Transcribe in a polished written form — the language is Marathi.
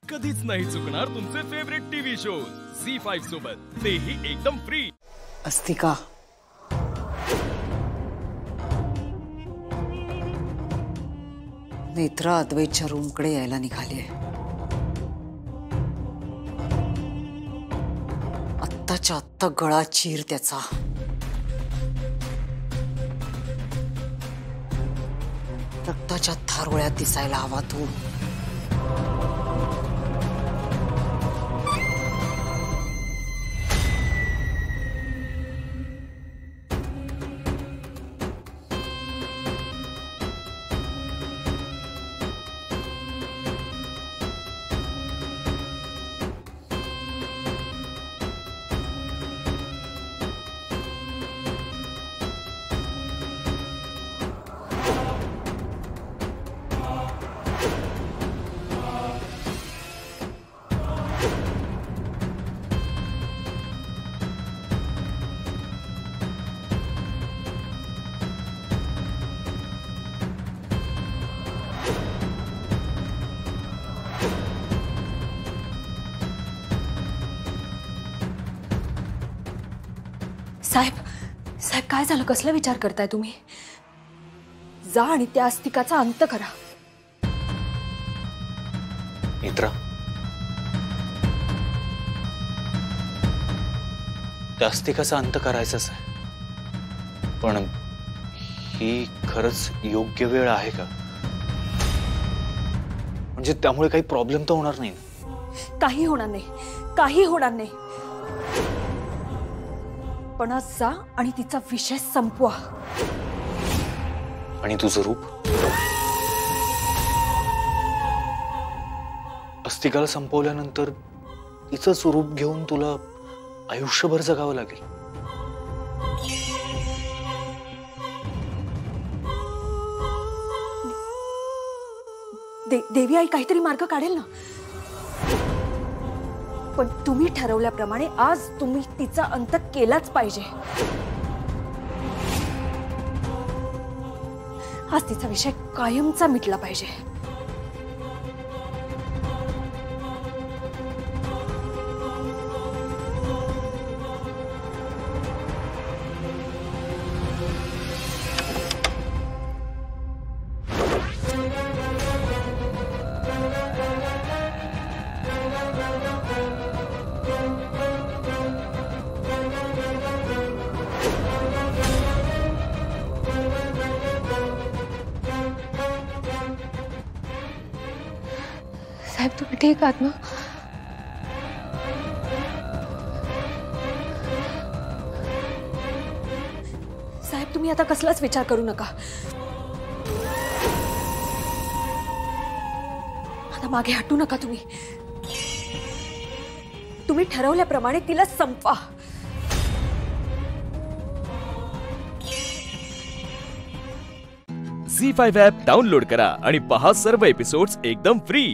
कधीच नाही चुकणार तुमचे फेवरेट टीव्ही शोज झी5 सोबत, तेही एकदम फ्री। अस्तिका, नेत्रा अद्वैतच्या रूमकडे यायला निघालीये। आत्ताच्या आत्ता गळा चीर त्याचा। रक्ताच्या थारोळ्यात दिसायला हवा तू। साहेब, साहेब काय झालं? कसला विचार करताय तुम्ही? जा आणि त्या अस्तिकाचा अंत करा। नेत्रा, त्या अस्तिकाचा अंत करायचाच आहे, पण ही खरंच योग्य वेळ आहे का? म्हणजे त्यामुळे काही प्रॉब्लेम तर होणार नाही ना? काही होणार नाही, काही होणार नाही। पण आज जा आणि तिचा विषय संपवा। आणि तुझं रूप? अस्तिकाला संपवल्यानंतर तिचंच रूप घेऊन तुला आयुष्यभर जगावं लागेल। देवी आई काहीतरी मार्ग काढेल ना। पण तुम्ही ठरवल्याप्रमाणे आज तुम्ही तिचा अंत केलाच पाहिजे। आज तिचा विषय कायमचा मिटला पाहिजे। साहेब, तुम्ही ठीक आहात ना? साहेब, तुम्ही आता कसलाच विचार करू नका। आता मागे हटू नका तुम्ही। तुम्ही ठरवल्याप्रमाणे तिला संपवा। झी5 ॲप डाउनलोड करा आणि पहा सर्व एपिसोड्स एकदम फ्री।